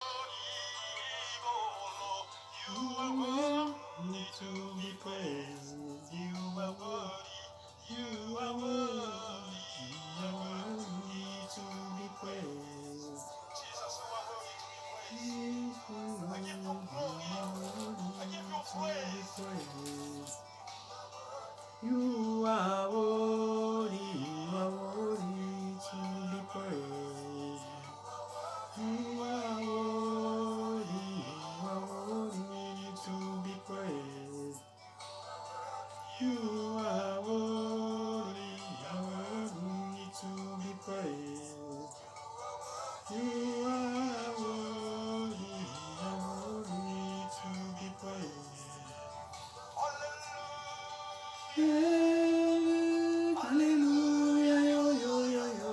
You are worthy to be praised. You are worthy. You are worthy. You are worthy to be praised. Jesus, you are worthy to be praised. I give you praise. I give you praise. You are worthy. You are worthy to be praised. You are worthy. You are worthy to be praised. You are worthy, you are worthy to be praised. You are worthy, you are worthy to be praised. Yeah, hallelujah, yo, yo, yo, yo.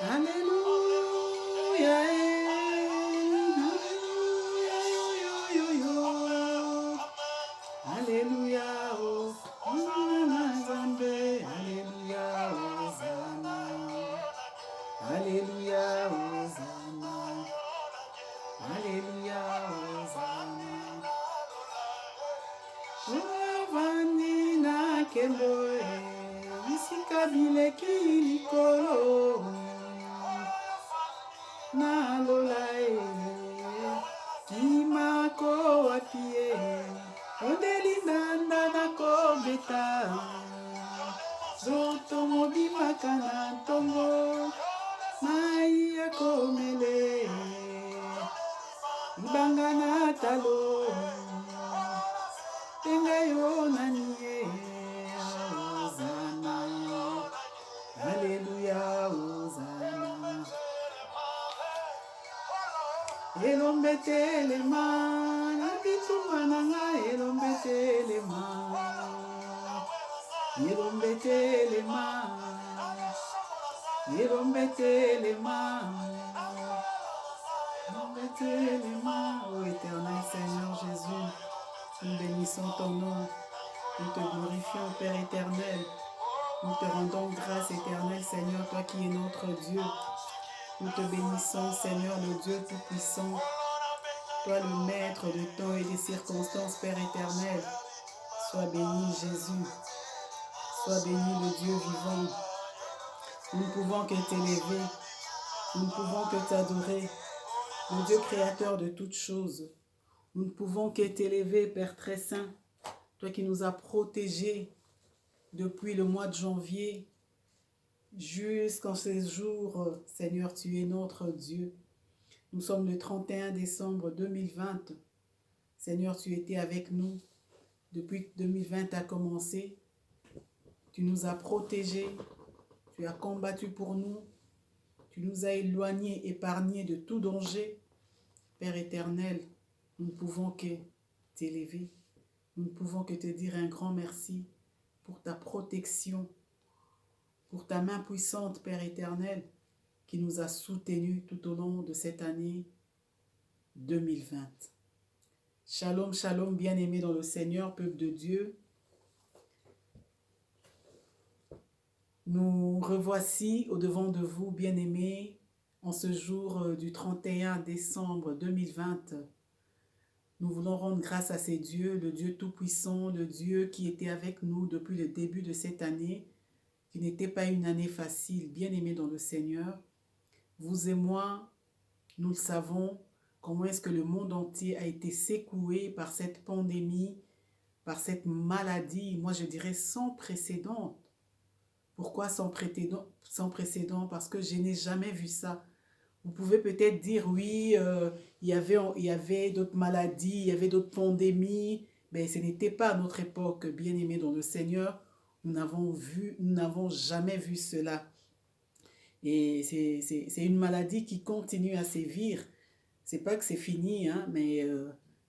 Hallelujah, hallelujah, yo, yo, yo, yo. Hallelujah, oh, Hosanna, Zambe, Hallelujah, Hosanna, Hallelujah, Hosanna, Hallelujah, Hosanna. Vanina Kemboe, Isikabile Kilikolo, Nalolae, Timako Apie, Odelindanda na Kobeta, Zoto Mobi Makana Tongo, Maia Komele, Ibangana Talo, Tengayo Nanie, Hosanna, Hallelujah, Hosanna. Elombete le man, abitumananga elombete le man, elombete le man, elombete le man, elombete le man. Ô éternel Seigneur Jésus, nous bénissons ton nom, nous te glorifions Père éternel, nous te rendons grâce éternel Seigneur, toi qui es notre Dieu. Nous te bénissons, Seigneur, le Dieu Tout-Puissant, toi le maître du temps et des circonstances, Père éternel. Sois béni, Jésus. Sois béni, le Dieu vivant. Nous ne pouvons que t'élever. Nous ne pouvons que t'adorer. Le Dieu créateur de toutes choses. Nous ne pouvons que t'élever, Père très saint. Toi qui nous as protégés depuis le mois de janvier jusqu'en ces jours, Seigneur, tu es notre Dieu. Nous sommes le 31 décembre 2020. Seigneur, tu étais avec nous depuis que 2020 a commencé. Tu nous as protégés, tu as combattu pour nous, tu nous as éloignés, épargnés de tout danger. Père éternel, nous ne pouvons que t'élever. Nous ne pouvons que te dire un grand merci pour ta protection, pour ta main puissante, Père éternel, qui nous a soutenus tout au long de cette année 2020. Shalom, shalom, bien-aimés dans le Seigneur, peuple de Dieu. Nous revoici au-devant de vous, bien-aimés, en ce jour du 31 décembre 2020. Nous voulons rendre grâce à ces dieux, le Dieu Tout-Puissant, le Dieu qui était avec nous depuis le début de cette année, qui n'était pas une année facile, bien-aimés dans le Seigneur. Vous et moi, nous le savons, comment est-ce que le monde entier a été secoué par cette pandémie, par cette maladie, moi je dirais sans précédent. Pourquoi sans précédent? Parce que je n'ai jamais vu ça. Vous pouvez peut-être dire, oui, il y avait d'autres maladies, il y avait d'autres pandémies, mais ce n'était pas à notre époque, bien-aimés dans le Seigneur, Nous n'avons jamais vu cela. Et c'est une maladie qui continue à sévir. C'est pas que c'est fini, hein, mais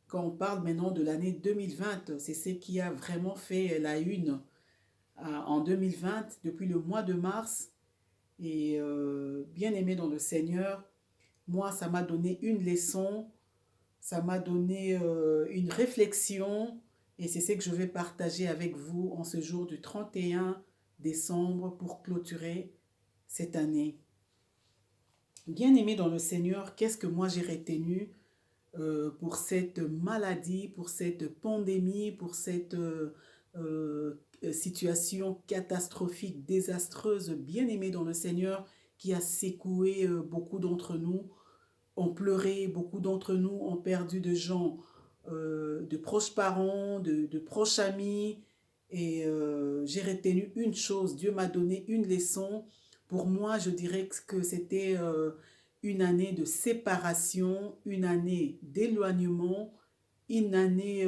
quand on parle maintenant de l'année 2020, c'est ce qui a vraiment fait la une en 2020, depuis le mois de mars. Et bien aimé dans le Seigneur, moi, ça m'a donné une leçon, ça m'a donné une réflexion, et c'est ce que je vais partager avec vous en ce jour du 31 décembre pour clôturer cette année. Bien aimé dans le Seigneur, qu'est-ce que moi j'ai retenu pour cette maladie, pour cette pandémie, pour cette situation catastrophique, désastreuse, bien aimée dans le Seigneur, qui a secoué beaucoup d'entre nous, ont pleuré, beaucoup d'entre nous ont perdu de gens, de proches parents, de proches amis, et j'ai retenu une chose, Dieu m'a donné une leçon. Pour moi, je dirais que c'était une année de séparation, une année d'éloignement, une année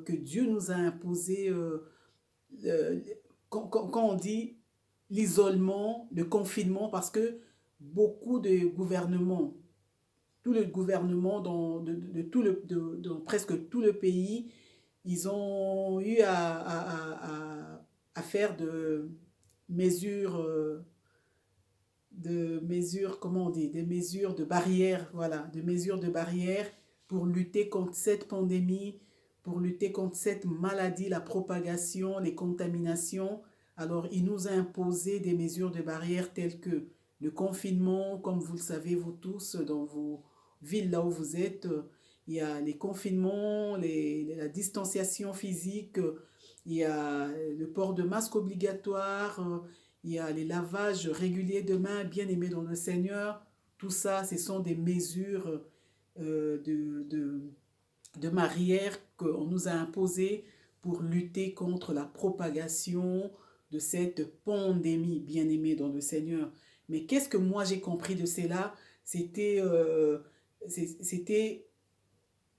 que Dieu nous a imposé, euh, quand on dit l'isolement, le confinement, parce que beaucoup de gouvernements, tout le gouvernement dans presque tout le pays, ils ont eu à faire mesures, comment on dit, des mesures de barrière, voilà, des mesures de barrière pour lutter contre cette pandémie, pour lutter contre cette maladie, la propagation, les contaminations. Alors, il nous a imposé des mesures de barrière telles que le confinement, comme vous le savez, vous tous, dans vos villes là où vous êtes, il y a les confinements, la distanciation physique, il y a le port de masque obligatoire, il y a les lavages réguliers de mains, bien aimés dans le Seigneur. Tout ça, ce sont des mesures de barrières qu'on nous a imposées pour lutter contre la propagation de cette pandémie, bien aimée dans le Seigneur. Mais qu'est-ce que moi j'ai compris de cela? C'était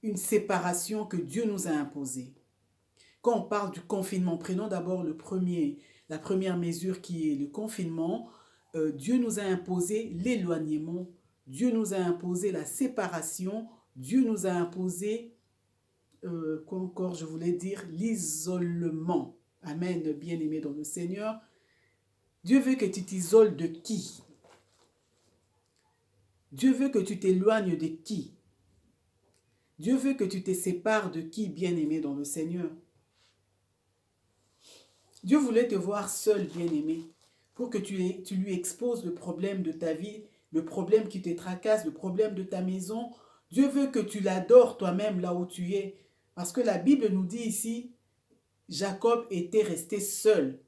une séparation que Dieu nous a imposée. Quand on parle du confinement, prenons d'abord la première mesure qui est le confinement. Dieu nous a imposé l'éloignement, Dieu nous a imposé la séparation, Dieu nous a imposé, quoi encore je voulais dire, l'isolement. Amen, bien-aimé dans le Seigneur. Dieu veut que tu t'isoles de qui? Dieu veut que tu t'éloignes de qui? Dieu veut que tu te sépares de qui, bien-aimé dans le Seigneur? Dieu voulait te voir seul, bien-aimé, pour que tu lui exposes le problème de ta vie, le problème qui te tracasse, le problème de ta maison. Dieu veut que tu l'adores toi-même là où tu es. Parce que la Bible nous dit ici, Jacob était resté seul.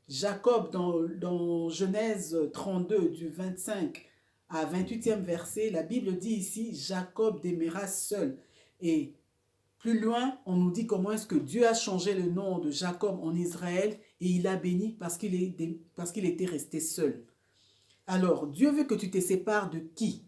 Jacob, dans Genèse 32, du 25 à 28e verset, la Bible dit ici, Jacob demeura seul. Et plus loin, on nous dit comment est-ce que Dieu a changé le nom de Jacob en Israël et il a béni parce qu'il était resté seul. Alors, Dieu veut que tu te sépares de qui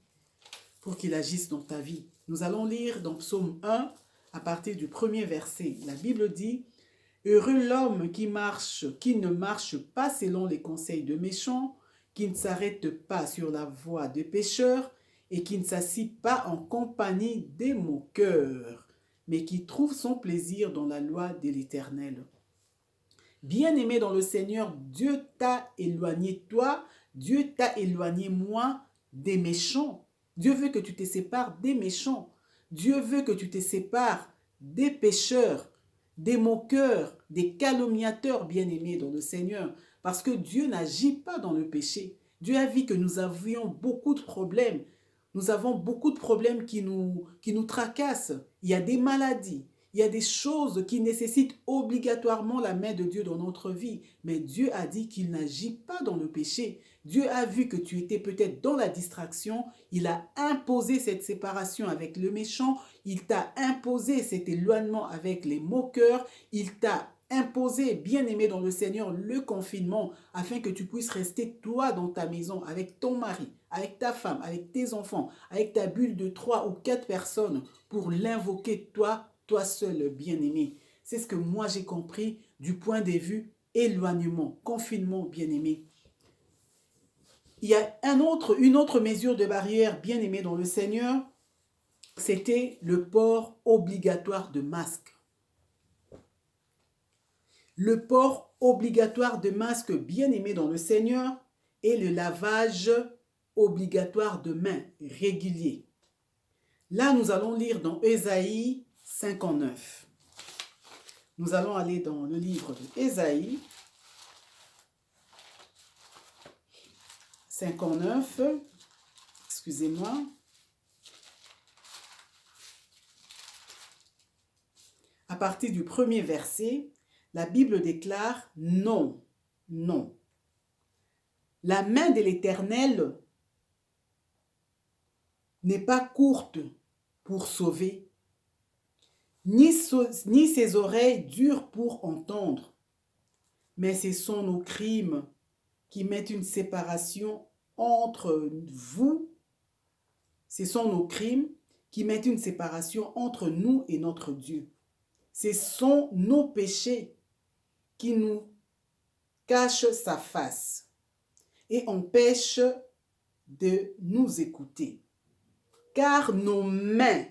pour qu'il agisse dans ta vie? Nous allons lire dans Psaume 1 à partir du premier verset. La Bible dit « Heureux l'homme qui ne marche pas selon les conseils de méchants, qui ne s'arrête pas sur la voie des pécheurs et qui ne s'assit pas en compagnie des moqueurs, mais qui trouve son plaisir dans la loi de l'Éternel. » Bien-aimé dans le Seigneur, Dieu t'a éloigné toi, Dieu t'a éloigné moi des méchants. Dieu veut que tu te sépares des méchants. Dieu veut que tu te sépares des pécheurs, des moqueurs, des calomniateurs, bien-aimés dans le Seigneur. Parce que Dieu n'agit pas dans le péché. Dieu a vu que nous avions beaucoup de problèmes. Nous avons beaucoup de problèmes qui nous tracassent. Il y a des maladies. Il y a des choses qui nécessitent obligatoirement la main de Dieu dans notre vie. Mais Dieu a dit qu'il n'agit pas dans le péché. Dieu a vu que tu étais peut-être dans la distraction. Il a imposé cette séparation avec le méchant. Il t'a imposé cet éloignement avec les moqueurs. Il t'a imposé, bien-aimé dans le Seigneur, le confinement afin que tu puisses rester toi dans ta maison avec ton mari, avec ta femme, avec tes enfants, avec ta bulle de 3 ou 4 personnes pour l'invoquer toi seul, bien-aimé. C'est ce que moi j'ai compris du point de vue éloignement, confinement, bien-aimé. Il y a une autre mesure de barrière, bien-aimé dans le Seigneur, c'était le port obligatoire de masque. Le port obligatoire de masque, bien-aimé dans le Seigneur, et le lavage obligatoire de mains régulier. Là, nous allons lire dans Ésaïe 59. Nous allons aller dans le livre de Ésaïe 59. Excusez-moi. À partir du premier verset, la Bible déclare non, non. La main de l'Éternel n'est pas courte pour sauver, ni ses oreilles dures pour entendre, mais ce sont nos crimes qui mettent une séparation entre vous. Ce sont nos crimes qui mettent une séparation entre nous et notre Dieu. Ce sont nos péchés qui nous cachent sa face et empêchent de nous écouter. Car nos mains,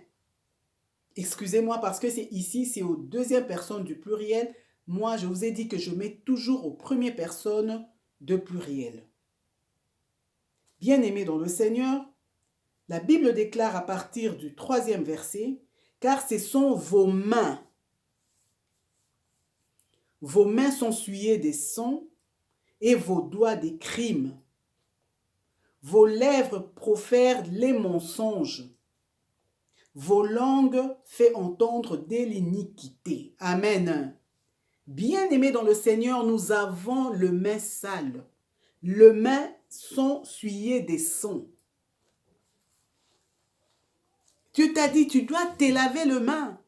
excusez-moi parce que c'est au deuxième personne du pluriel. Moi, je vous ai dit que je mets toujours aux premières personnes de pluriel. Bien-aimés dans le Seigneur, la Bible déclare à partir du 3e verset, car ce sont vos mains. Vos mains sont souillées des sangs et vos doigts des crimes. Vos lèvres profèrent les mensonges. Vos langues fait entendre de l'iniquité. Amen. Bien-aimés dans le Seigneur, nous avons le main sale. Les mains sont souillées des sangs. Tu t'as dit, tu dois te laver les mains.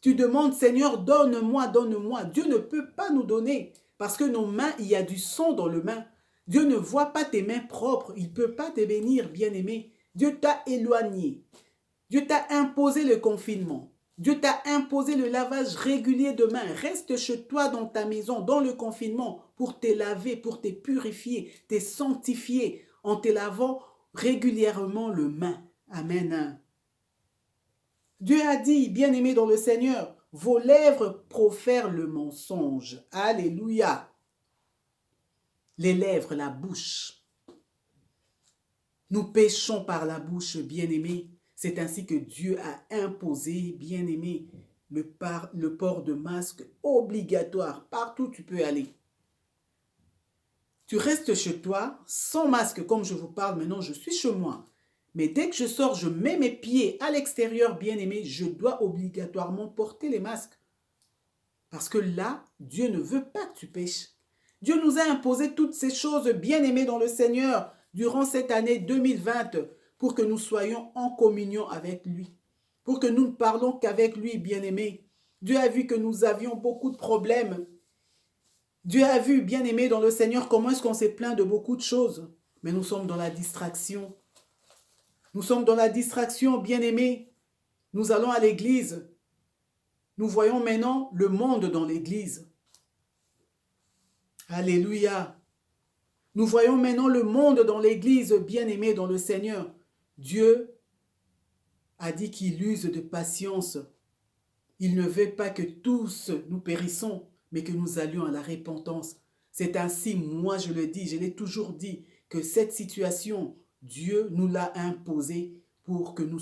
Tu demandes, Seigneur, donne-moi, donne-moi. Dieu ne peut pas nous donner parce que nos mains, il y a du sang dans les mains. Dieu ne voit pas tes mains propres. Il ne peut pas te bénir, bien-aimé. Dieu t'a éloigné. Dieu t'a imposé le confinement. Dieu t'a imposé le lavage régulier de mains. Reste chez toi dans ta maison, dans le confinement, pour te laver, pour te purifier, te sanctifier, en te lavant régulièrement les mains. Amen. Dieu a dit, bien-aimé dans le Seigneur, vos lèvres profèrent le mensonge. Alléluia. Les lèvres, la bouche. Nous péchons par la bouche, bien-aimé. C'est ainsi que Dieu a imposé, bien-aimé, le port de masque obligatoire. Partout où tu peux aller. Tu restes chez toi, sans masque, comme je vous parle maintenant, je suis chez moi. Mais dès que je sors, je mets mes pieds à l'extérieur, bien-aimé, je dois obligatoirement porter les masques. Parce que là, Dieu ne veut pas que tu pêches. Dieu nous a imposé toutes ces choses, bien-aimées dans le Seigneur, durant cette année 2020, pour que nous soyons en communion avec lui, pour que nous ne parlons qu'avec lui, bien-aimé. Dieu a vu que nous avions beaucoup de problèmes. Dieu a vu, bien-aimé dans le Seigneur, comment est-ce qu'on s'est plaint de beaucoup de choses. Mais nous sommes dans la distraction. Nous sommes dans la distraction, bien-aimés. Nous allons à l'église. Nous voyons maintenant le monde dans l'église. Alléluia. Nous voyons maintenant le monde dans l'église, bien-aimé dans le Seigneur. Dieu a dit qu'il use de patience. Il ne veut pas que tous nous périssons, mais que nous allions à la repentance. C'est ainsi, moi je le dis, je l'ai toujours dit, que cette situation, Dieu nous l'a imposée pour que nous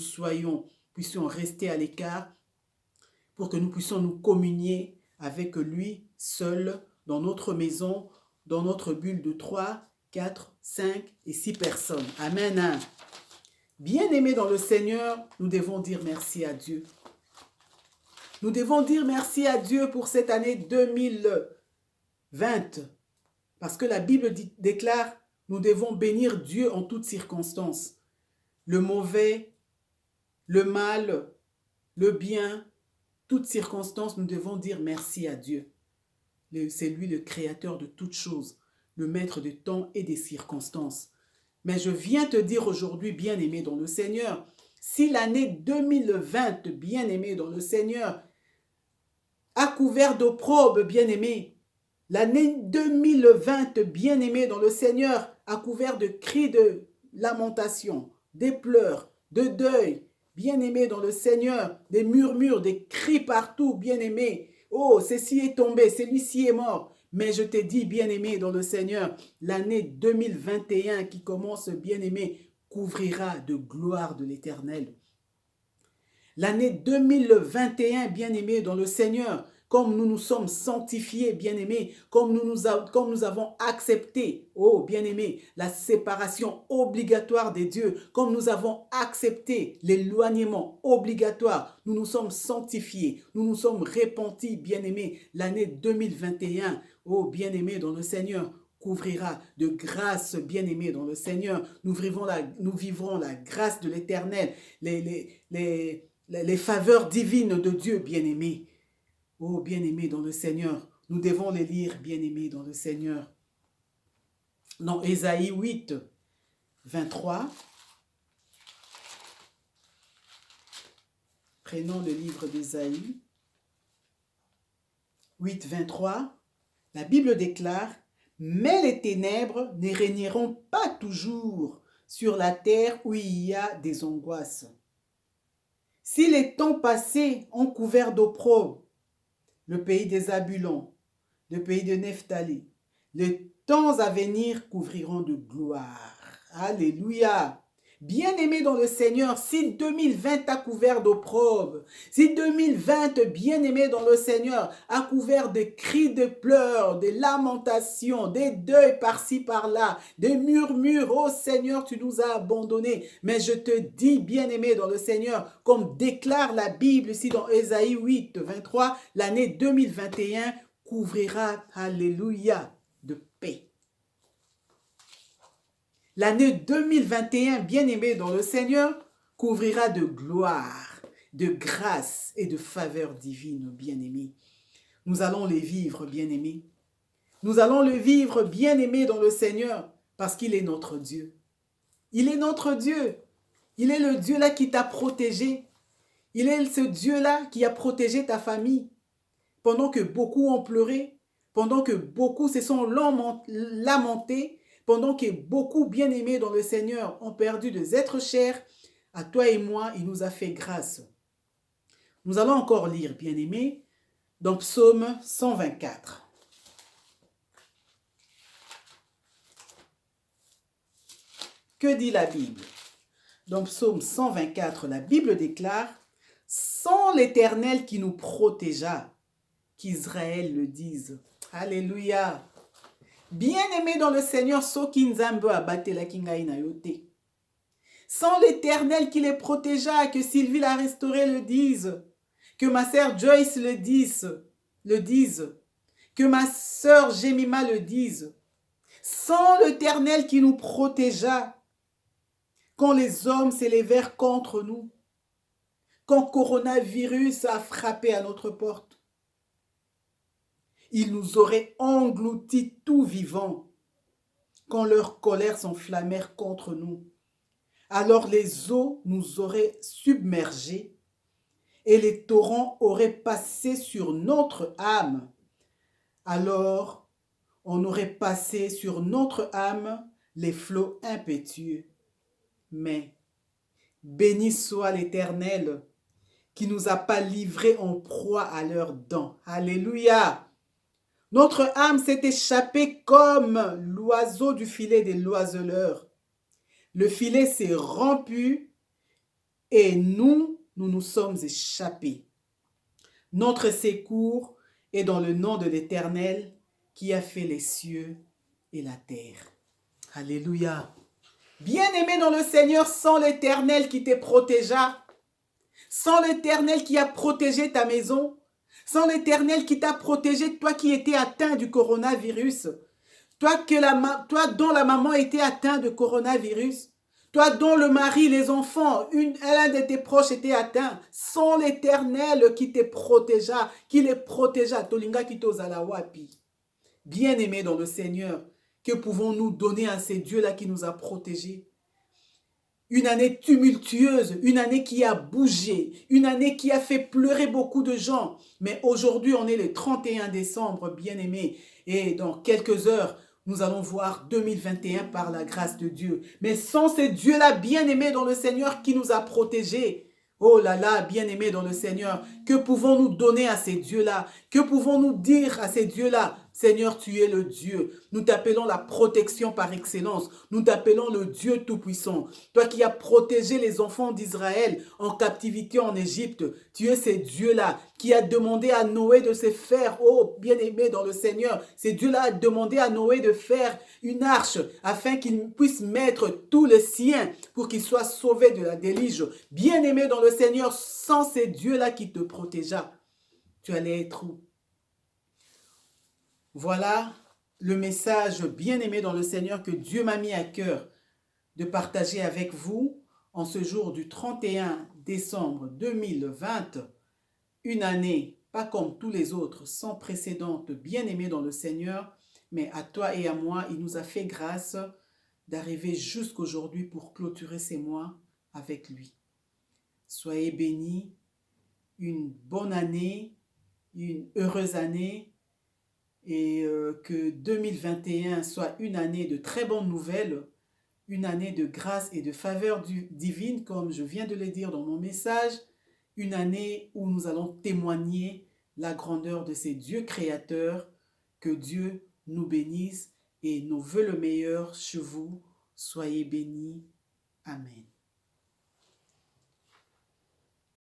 puissions rester à l'écart, pour que nous puissions nous communier avec lui seul, dans notre maison, dans notre bulle de 3, 4, 5 et 6 personnes. Amen. Bien-aimés dans le Seigneur, nous devons dire merci à Dieu. Nous devons dire merci à Dieu pour cette année 2020. Parce que la Bible déclare, nous devons bénir Dieu en toutes circonstances. Le mauvais, le mal, le bien, toutes circonstances, nous devons dire merci à Dieu. C'est lui le créateur de toutes choses, le maître de temps et des circonstances. Mais je viens te dire aujourd'hui, bien-aimé dans le Seigneur, si l'année 2020, bien-aimé dans le Seigneur, a couvert d'opprobre, bien-aimé, L'année 2020, bien-aimé dans le Seigneur, a couvert de cris de lamentation, des pleurs, de deuil. Bien-aimé dans le Seigneur, des murmures, des cris partout, bien-aimé. Oh, ceci est tombé, celui-ci est mort. Mais je te dis, bien-aimé dans le Seigneur, l'année 2021 qui commence, bien-aimé, couvrira de gloire de l'Éternel. L'année 2021, bien-aimé dans le Seigneur, comme nous nous sommes sanctifiés, bien-aimés, comme nous avons accepté, oh bien-aimés, la séparation obligatoire des dieux, comme nous avons accepté l'éloignement obligatoire, nous nous sommes sanctifiés, nous nous sommes repentis, bien-aimés, l'année 2021, oh bien-aimés dans le Seigneur, couvrira de grâce, bien-aimés dans le Seigneur. Nous vivrons la grâce de l'Éternel, les faveurs divines de Dieu, bien-aimés. Oh, bien-aimés dans le Seigneur, nous devons les lire, bien-aimés dans le Seigneur. Dans Ésaïe 8, 23, prenons le livre d'Ésaïe 8, 23, la Bible déclare, « Mais les ténèbres ne régneront pas toujours sur la terre où il y a des angoisses. Si les temps passés ont couvert d'opprobre, le pays des Zabulons, le pays de Nephtali, les temps à venir couvriront de gloire. » Alléluia. Bien-aimé dans le Seigneur, si 2020 a couvert d'opprobre, si 2020, bien-aimé dans le Seigneur, a couvert de cris de pleurs, de lamentations, des deuils par-ci par-là, des murmures, oh Seigneur, tu nous as abandonnés. Mais je te dis, bien-aimé dans le Seigneur, comme déclare la Bible ici dans Ésaïe 8, 23, l'année 2021 couvrira, alléluia, de paix. L'année 2021, bien-aimé dans le Seigneur, couvrira de gloire, de grâce et de faveur divine, bien-aimé. Nous allons les vivre, bien-aimés. Nous allons le vivre, bien-aimé dans le Seigneur, parce qu'il est notre Dieu. Il est notre Dieu. Il est le Dieu-là qui t'a protégé. Il est ce Dieu-là qui a protégé ta famille. Pendant que beaucoup ont pleuré, pendant que beaucoup se sont lamentés, pendant que beaucoup bien-aimés dans le Seigneur ont perdu des êtres chers, à toi et moi, il nous a fait grâce. Nous allons encore lire, bien-aimés, dans Psaume 124. Que dit la Bible? Dans Psaume 124, la Bible déclare « Sans l'Éternel qui nous protégea, qu'Israël le dise. » Alléluia. Bien-aimé dans le Seigneur, Soki Nzambe abate la kingai na yote. Sans l'Éternel qui les protégea, que Sylvie l'a restauré le dise, que ma sœur Joyce le dise, que ma sœur Jemima le dise. Sans l'Éternel qui nous protégea, quand les hommes s'élevèrent contre nous, quand coronavirus a frappé à notre porte, ils nous auraient engloutis tout vivants quand leur colère s'enflammèrent contre nous. Alors les eaux nous auraient submergés et les torrents auraient passé sur notre âme. Alors on aurait passé sur notre âme les flots impétueux. Mais béni soit l'Éternel qui nous a pas livrés en proie à leurs dents. Alléluia! Notre âme s'est échappée comme l'oiseau du filet des l'oiseleur. Le filet s'est rompu et nous nous sommes échappés. Notre secours est dans le nom de l'Éternel qui a fait les cieux et la terre. Alléluia. Bien-aimé dans le Seigneur, sans l'Éternel qui te protégea, sans l'Éternel qui a protégé ta maison, sans l'Éternel qui t'a protégé, toi qui étais atteint du coronavirus, toi dont la maman était atteinte de coronavirus, toi dont le mari, les enfants, l'un de tes proches était atteint, sans l'Éternel qui te protégea, qui les protégea, tolinga kitozala wapi. Bien-aimé dans le Seigneur, que pouvons-nous donner à ces dieux-là qui nous a protégés? une année tumultueuse, une année qui a bougé, une année qui a fait pleurer beaucoup de gens. Mais aujourd'hui, on est le 31 décembre, bien-aimés, et dans quelques heures, nous allons voir 2021 par la grâce de Dieu. Mais sans ces dieux-là, bien-aimés dans le Seigneur, qui nous a protégés, oh là là, bien-aimés dans le Seigneur, que pouvons-nous donner à ces dieux-là? Que pouvons-nous dire à ces dieux-là? Seigneur, tu es le Dieu. Nous t'appelons la protection par excellence. Nous t'appelons le Dieu Tout-Puissant. Toi qui as protégé les enfants d'Israël en captivité en Égypte, tu es ce Dieu-là qui a demandé à Noé de se faire, oh bien-aimé dans le Seigneur, ce Dieu-là a demandé à Noé de faire une arche afin qu'il puisse mettre tous les siens pour qu'il soit sauvé de la déluge. Bien-aimé dans le Seigneur, sans ce Dieu-là qui te protégea, tu allais être où? Voilà le message bien-aimé dans le Seigneur que Dieu m'a mis à cœur de partager avec vous en ce jour du 31 décembre 2020, une année pas comme tous les autres, sans précédent, bien-aimé dans le Seigneur, mais à toi et à moi, il nous a fait grâce d'arriver jusqu'aujourd'hui pour clôturer ces mois avec lui. Soyez bénis, une bonne année, une heureuse année, et que 2021 soit une année de très bonnes nouvelles, une année de grâce et de faveur divine, comme je viens de le dire dans mon message, une année où nous allons témoigner la grandeur de ces dieux créateurs. Que Dieu nous bénisse et nous veut le meilleur chez vous. Soyez bénis. Amen.